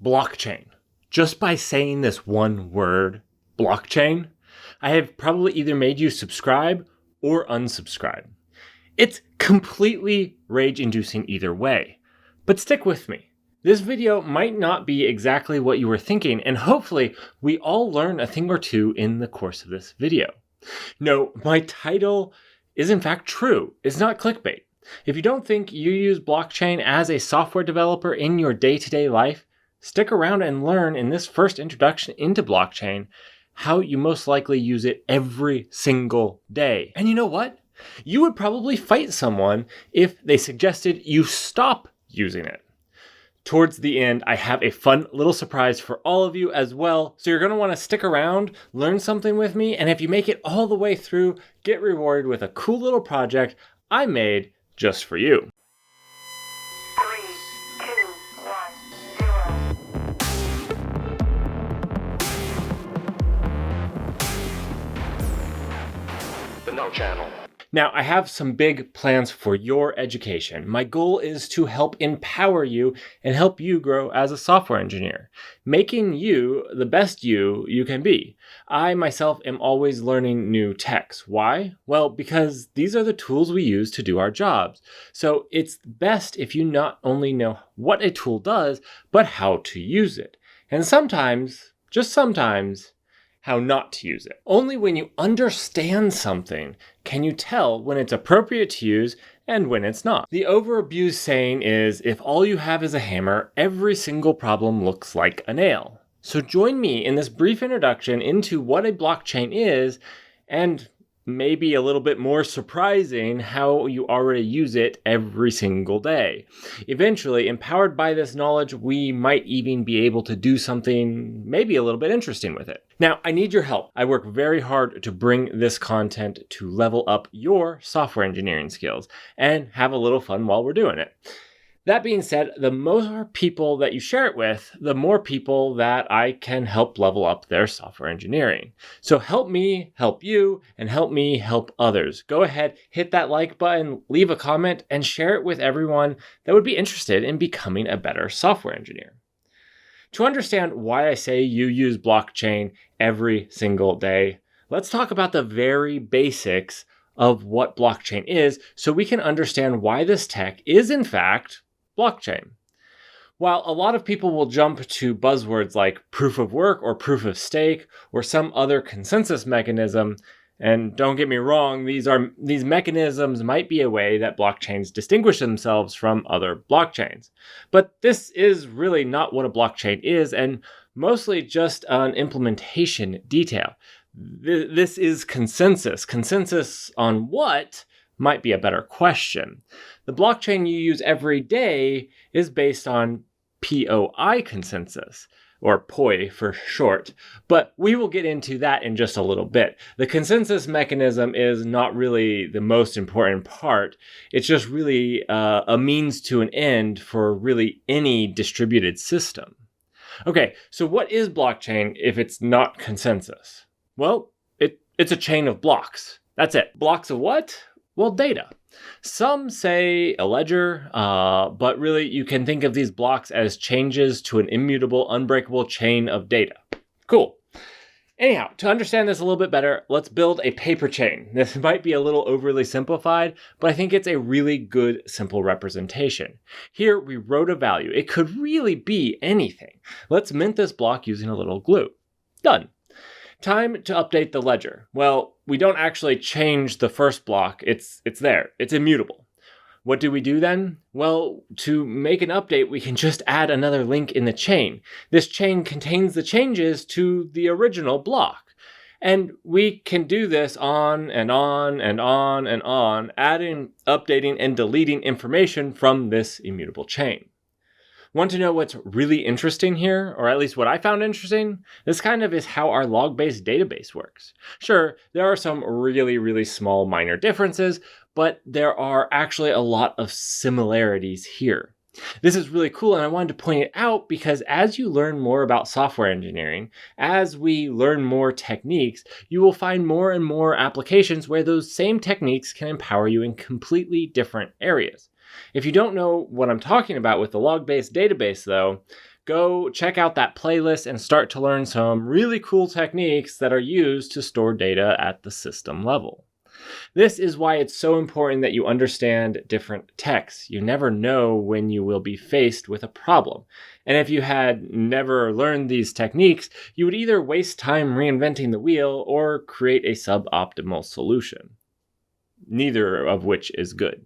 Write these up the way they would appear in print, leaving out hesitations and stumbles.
blockchain. Just by saying this one word, blockchain, I have probably either made you subscribe or unsubscribe. It's completely rage-inducing either way. But stick with me. This video might not be exactly what you were thinking, and hopefully we all learn a thing or two in the course of this video. No, my title is in fact true. It's not clickbait. If you don't think you use blockchain as a software developer in your day-to-day life, stick around and learn in this first introduction into blockchain how you most likely use it every single day. And you know what? You would probably fight someone if they suggested you stop using it. Towards the end, I have a fun little surprise for all of you as well. So you're going to want to stick around, learn something with me, and if you make it all the way through, get rewarded with a cool little project I made just for you. 3, 2, 1, 0. The Null Channel. Now, I have some big plans for your education. My goal is to help empower you and help you grow as a software engineer, making you the best you can be. I myself am always learning new techs. Why? Well, because these are the tools we use to do our jobs. So it's best if you not only know what a tool does, but how to use it. And sometimes, just sometimes, how not to use it. Only when you understand something can you tell when it's appropriate to use and when it's not. The overabused saying is, if all you have is a hammer, every single problem looks like a nail. So join me in this brief introduction into what a blockchain is, and maybe a little bit more surprising, how you already use it every single day. Eventually, empowered by this knowledge, we might even be able to do something maybe a little bit interesting with it. Now, I need your help. I work very hard to bring this content to level up your software engineering skills and have a little fun while we're doing it. That being said, the more people that you share it with, the more people that I can help level up their software engineering. So help me help you, and help me help others. Go ahead, hit that like button, leave a comment, and share it with everyone that would be interested in becoming a better software engineer. To understand why I say you use blockchain every single day, let's talk about the very basics of what blockchain is so we can understand why this tech is in fact blockchain. While a lot of people will jump to buzzwords like proof of work or proof of stake or some other consensus mechanism, and don't get me wrong, these mechanisms might be a way that blockchains distinguish themselves from other blockchains. But this is really not what a blockchain is, and mostly just an implementation detail. This is consensus. Consensus on what might be a better question. The blockchain you use every day is based on POI consensus, or POI for short, but we will get into that in just a little bit. The consensus mechanism is not really the most important part. It's just really a means to an end for really any distributed system. Okay, so what is blockchain if it's not consensus? Well, it's a chain of blocks. That's it. Blocks of what? Well, data. Some say a ledger, but really you can think of these blocks as changes to an immutable, unbreakable chain of data. Cool. Anyhow, to understand this a little bit better, let's build a paper chain. This might be a little overly simplified, but I think it's a really good, simple representation. Here we wrote a value. It could really be anything. Let's mint this block using a little glue. Done. Time to update the ledger. Well, we don't actually change the first block. It's there. It's immutable. What do we do then? Well, to make an update, we can just add another link in the chain. This chain contains the changes to the original block. And we can do this on and on and on and on, adding, updating, and deleting information from this immutable chain. Want to know what's really interesting here, or at least what I found interesting? This kind of is how our log-based database works. Sure, there are some really small minor differences, but there are actually a lot of similarities here. This is really cool, and I wanted to point it out because as you learn more about software engineering, as we learn more techniques, you will find more and more applications where those same techniques can empower you in completely different areas. If you don't know what I'm talking about with the log-based database, though, go check out that playlist and start to learn some really cool techniques that are used to store data at the system level. This is why it's so important that you understand different techs. You never know when you will be faced with a problem. And if you had never learned these techniques, you would either waste time reinventing the wheel or create a suboptimal solution. Neither of which is good.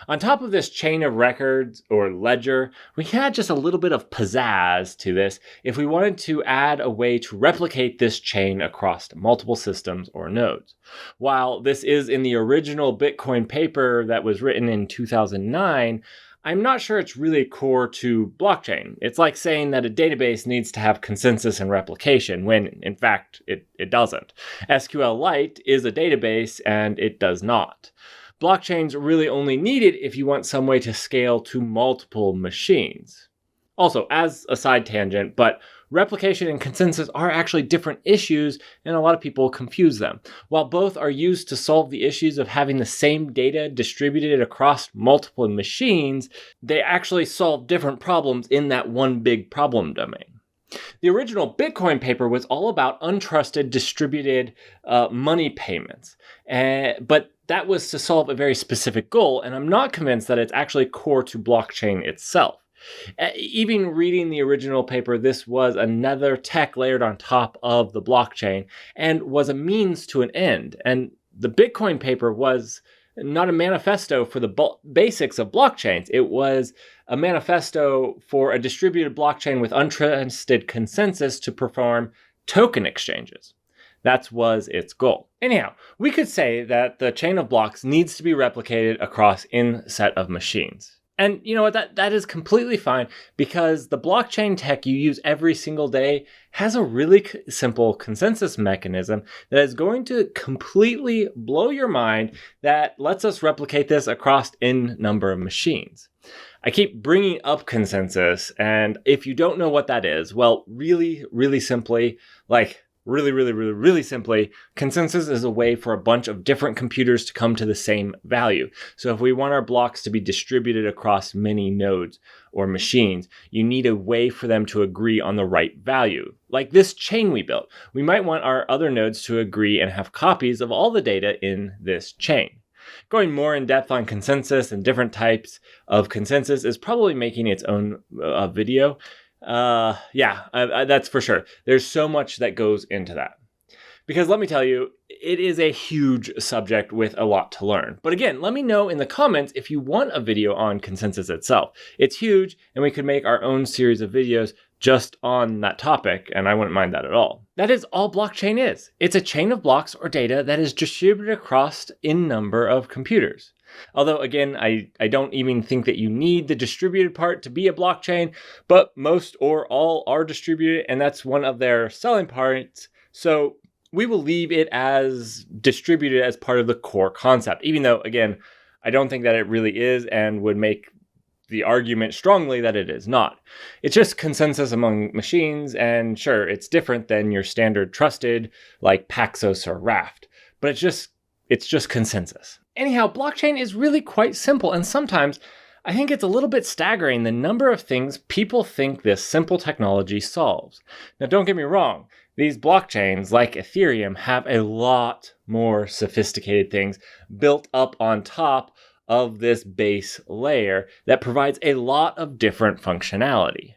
On top of this chain of records or ledger, we can add just a little bit of pizzazz to this if we wanted to add a way to replicate this chain across multiple systems or nodes. While this is in the original Bitcoin paper that was written in 2009, I'm not sure it's really core to blockchain. It's like saying that a database needs to have consensus and replication when, in fact, it doesn't. SQLite is a database and it does not. Blockchains really only need it if you want some way to scale to multiple machines. Also, as a side tangent, but replication and consensus are actually different issues, and a lot of people confuse them. While both are used to solve the issues of having the same data distributed across multiple machines, they actually solve different problems in that one big problem domain. The original Bitcoin paper was all about untrusted distributed money payments, but that was to solve a very specific goal, and I'm not convinced that it's actually core to blockchain itself. Even reading the original paper, this was another tech layered on top of the blockchain and was a means to an end. And the Bitcoin paper was not a manifesto for the basics of blockchains. It was a manifesto for a distributed blockchain with untrusted consensus to perform token exchanges. That was its goal. Anyhow, we could say that the chain of blocks needs to be replicated across in set of machines. And you know what, that is completely fine because the blockchain tech you use every single day has a really simple consensus mechanism that is going to completely blow your mind that lets us replicate this across n number of machines. I keep bringing up consensus, and if you don't know what that is, well, really simply, really simply, consensus is a way for a bunch of different computers to come to the same value. So if we want our blocks to be distributed across many nodes or machines, you need a way for them to agree on the right value. Like this chain we built, we might want our other nodes to agree and have copies of all the data in this chain. Going more in depth on consensus and different types of consensus is probably making its own video. That's for sure. There's so much that goes into that. Because let me tell you, it is a huge subject with a lot to learn. But again, let me know in the comments if you want a video on consensus itself. It's huge, and we could make our own series of videos just on that topic, and I wouldn't mind that at all. That is all blockchain is. It's a chain of blocks or data that is distributed across n number of computers. Although, again, I don't even think that you need the distributed part to be a blockchain, but most or all are distributed, and that's one of their selling parts. So we will leave it as distributed as part of the core concept, even though, again, I don't think that it really is and would make the argument strongly that it is not. It's just consensus among machines, and sure, it's different than your standard trusted like Paxos or Raft, but it's just consensus. Anyhow, blockchain is really quite simple, and sometimes I think it's a little bit staggering the number of things people think this simple technology solves. Now, don't get me wrong, these blockchains, like Ethereum, have a lot more sophisticated things built up on top of this base layer that provides a lot of different functionality.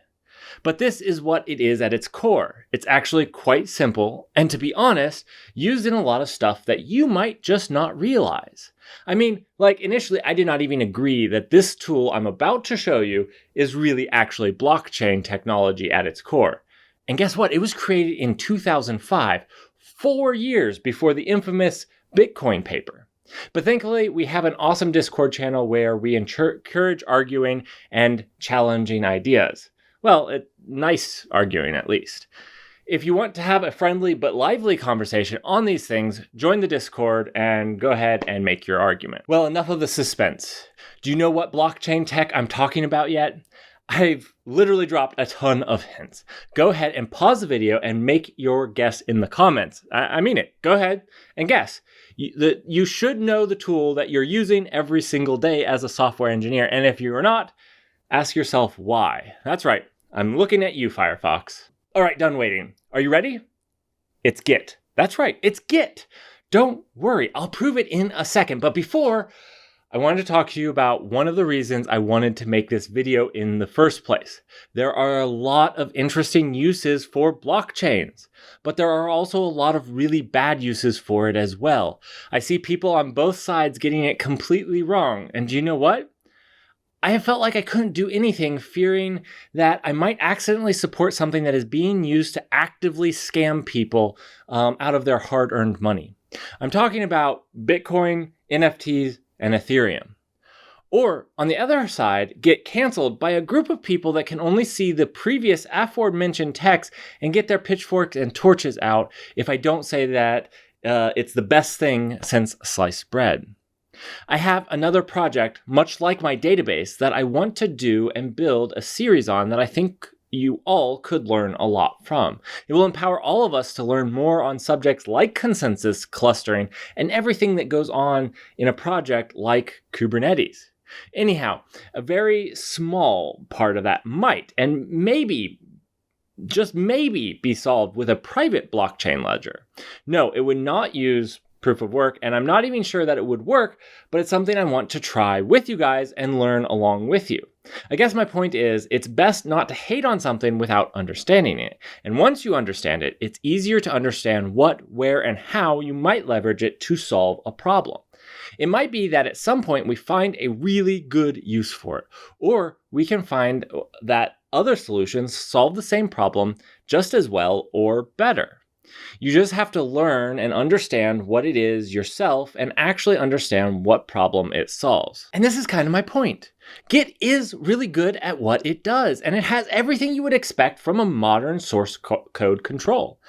But this is what it is at its core. It's actually quite simple, and to be honest, used in a lot of stuff that you might just not realize. I mean, like initially I did not even agree that this tool I'm about to show you is really actually blockchain technology at its core. And guess what? It was created in 2005, 4 years before the infamous Bitcoin paper. But thankfully, we have an awesome Discord channel where we encourage arguing and challenging ideas. Well, nice arguing at least. If you want to have a friendly but lively conversation on these things, join the Discord and go ahead and make your argument. Well, enough of the suspense. Do you know what blockchain tech I'm talking about yet? I've literally dropped a ton of hints. Go ahead and pause the video and make your guess in the comments. I mean it. Go ahead and guess. You should know the tool that you're using every single day as a software engineer. And if you're not, ask yourself why. That's right. I'm looking at you, Firefox. All right, done waiting. Are you ready? It's Git. That's right, it's Git. Don't worry, I'll prove it in a second. But before, I wanted to talk to you about one of the reasons I wanted to make this video in the first place. There are a lot of interesting uses for blockchains, but there are also a lot of really bad uses for it as well. I see people on both sides getting it completely wrong. And do you know what? I have felt like I couldn't do anything, fearing that I might accidentally support something that is being used to actively scam people out of their hard-earned money. I'm talking about Bitcoin, NFTs, and Ethereum. Or, on the other side, get canceled by a group of people that can only see the previous aforementioned text and get their pitchforks and torches out if I don't say that it's the best thing since sliced bread. I have another project, much like my database, that I want to do and build a series on that I think you all could learn a lot from. It will empower all of us to learn more on subjects like consensus clustering and everything that goes on in a project like Kubernetes. Anyhow, a very small part of that might, and maybe, just maybe, be solved with a private blockchain ledger. No, it would not use proof of work, and I'm not even sure that it would work, but it's something I want to try with you guys and learn along with you. I guess my point is, it's best not to hate on something without understanding it. And once you understand it, it's easier to understand what, where, and how you might leverage it to solve a problem. It might be that at some point we find a really good use for it, or we can find that other solutions solve the same problem just as well or better. You just have to learn and understand what it is yourself and actually understand what problem it solves. And this is kind of my point. Git is really good at what it does, and it has everything you would expect from a modern source code control.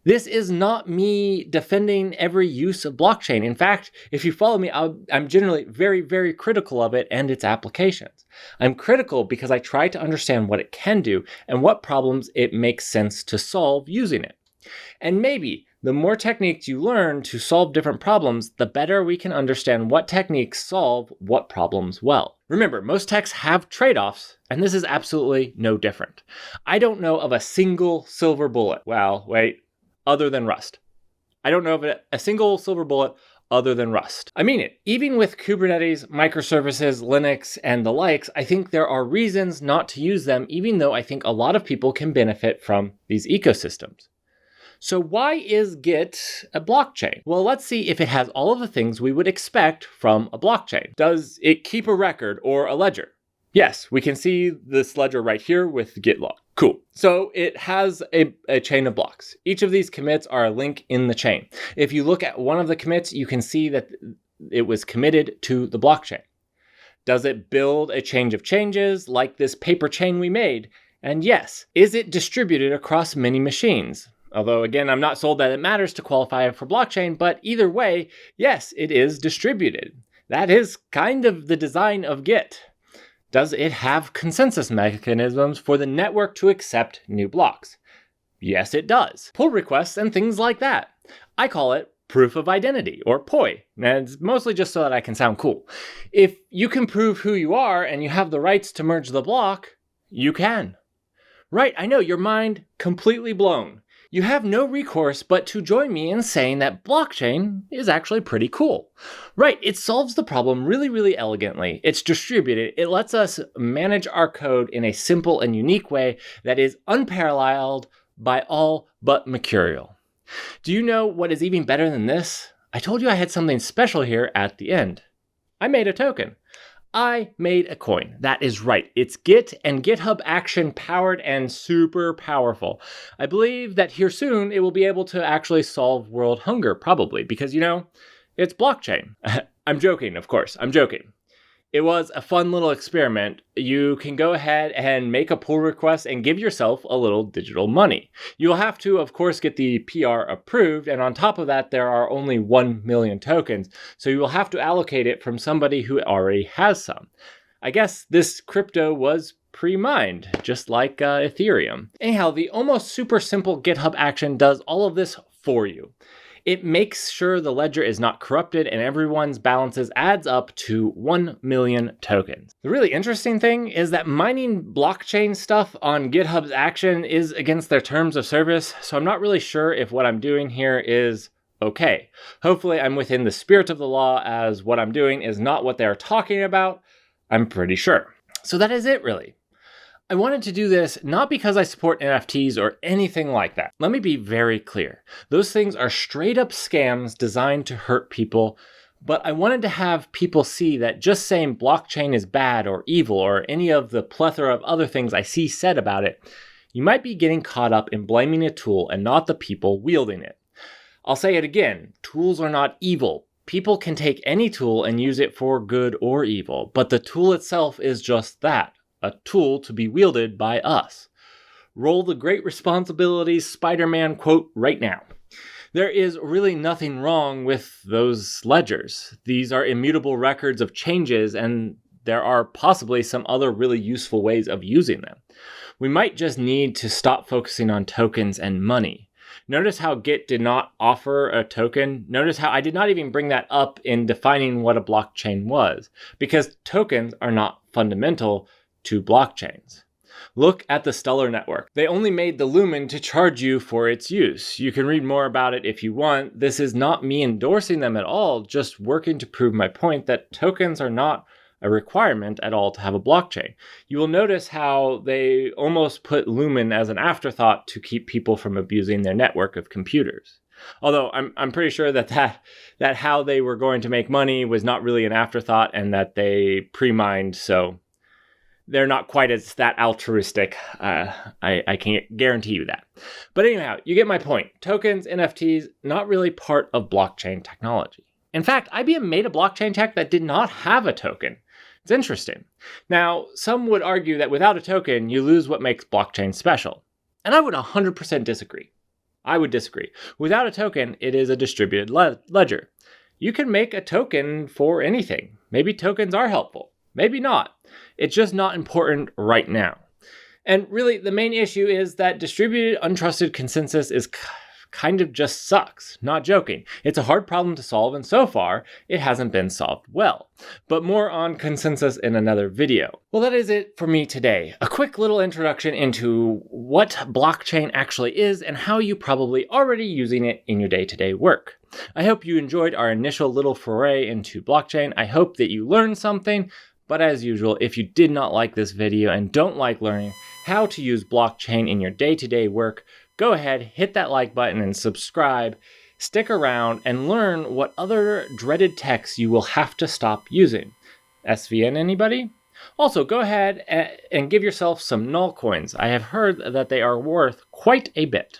This is not me defending every use of blockchain. In fact, if you follow me, I'm generally very, very critical of it and its applications. I'm critical because I try to understand what it can do and what problems it makes sense to solve using it. And maybe the more techniques you learn to solve different problems, the better we can understand what techniques solve what problems well. Remember, most techs have trade-offs, and this is absolutely no different. I don't know of a single silver bullet. Well, wait, other than Rust. I don't know of a single silver bullet other than Rust. I mean it. Even with Kubernetes, microservices, Linux, and the likes, I think there are reasons not to use them, even though I think a lot of people can benefit from these ecosystems. So why is Git a blockchain? Well, let's see if it has all of the things we would expect from a blockchain. Does it keep a record or a ledger? Yes, we can see this ledger right here with Git log. Cool. So it has a chain of blocks. Each of these commits are a link in the chain. If you look at one of the commits, you can see that it was committed to the blockchain. Does it build a change of changes like this paper chain we made? And yes. Is it distributed across many machines? Although, again, I'm not sold that it matters to qualify for blockchain, but either way, yes, it is distributed. That is kind of the design of Git. Does it have consensus mechanisms for the network to accept new blocks? Yes, it does. Pull requests and things like that. I call it proof of identity, or POI, and it's mostly just so that I can sound cool. If you can prove who you are and you have the rights to merge the block, you can. Right, I know, your mind completely blown. You have no recourse but to join me in saying that blockchain is actually pretty cool. Right, it solves the problem really, really elegantly. It's distributed. It lets us manage our code in a simple and unique way that is unparalleled by all but mercurial. Do you know what is even better than this? I told you I had something special here at the end. I made a token. I made a coin. That is right. It's Git and GitHub Action powered and super powerful. I believe that here soon it will be able to actually solve world hunger, probably, because, you know, it's blockchain. I'm joking, of course. I'm joking. It was a fun little experiment. You can go ahead and make a pull request and give yourself a little digital money. You'll have to, of course, get the PR approved, and on top of that, there are only 1 million tokens, so you will have to allocate it from somebody who already has some. I guess this crypto was pre-mined, just like Ethereum. Anyhow, the almost super simple GitHub Action does all of this for you. It makes sure the ledger is not corrupted and everyone's balances adds up to 1 million tokens. The really interesting thing is that mining blockchain stuff on GitHub's action is against their terms of service, so I'm not really sure if what I'm doing here is okay. Hopefully I'm within the spirit of the law, as what I'm doing is not what they're talking about, I'm pretty sure. So that is it, really. I wanted to do this not because I support NFTs or anything like that. Let me be very clear. Those things are straight up scams designed to hurt people, but I wanted to have people see that just saying blockchain is bad or evil or any of the plethora of other things I see said about it, you might be getting caught up in blaming a tool and not the people wielding it. I'll say it again, tools are not evil. People can take any tool and use it for good or evil, but the tool itself is just that. A tool to be wielded by us. Roll the Great Responsibilities Spider-Man quote right now. There is really nothing wrong with those ledgers. These are immutable records of changes, and there are possibly some other really useful ways of using them. We might just need to stop focusing on tokens and money. Notice how Git did not offer a token. Notice how I did not even bring that up in defining what a blockchain was, because tokens are not fundamental to blockchains. Look at the Stellar network. They only made the Lumen to charge you for its use. You can read more about it if you want. This is not me endorsing them at all, just working to prove my point that tokens are not a requirement at all to have a blockchain. You will notice how they almost put Lumen as an afterthought to keep people from abusing their network of computers. Although I'm pretty sure that how they were going to make money was not really an afterthought and that they pre-mined, so they're not quite as that altruistic. I can guarantee you that. But anyhow, you get my point. Tokens, NFTs, not really part of blockchain technology. In fact, IBM made a blockchain tech that did not have a token. It's interesting. Now, some would argue that without a token, you lose what makes blockchain special. And I would 100% disagree. I would disagree. Without a token, it is a distributed ledger. You can make a token for anything. Maybe tokens are helpful. Maybe not. It's just not important right now. And really, the main issue is that distributed untrusted consensus is kind of just sucks. Not joking. It's a hard problem to solve, and so far, it hasn't been solved well. But more on consensus in another video. Well, that is it for me today. A quick little introduction into what blockchain actually is and how you probably already using it in your day-to-day work. I hope you enjoyed our initial little foray into blockchain. I hope that you learned something. But as usual, if you did not like this video and don't like learning how to use blockchain in your day-to-day work, go ahead, hit that like button and subscribe. Stick around and learn what other dreaded techs you will have to stop using. SVN anybody? Also, go ahead and give yourself some Null Coins. I have heard that they are worth quite a bit.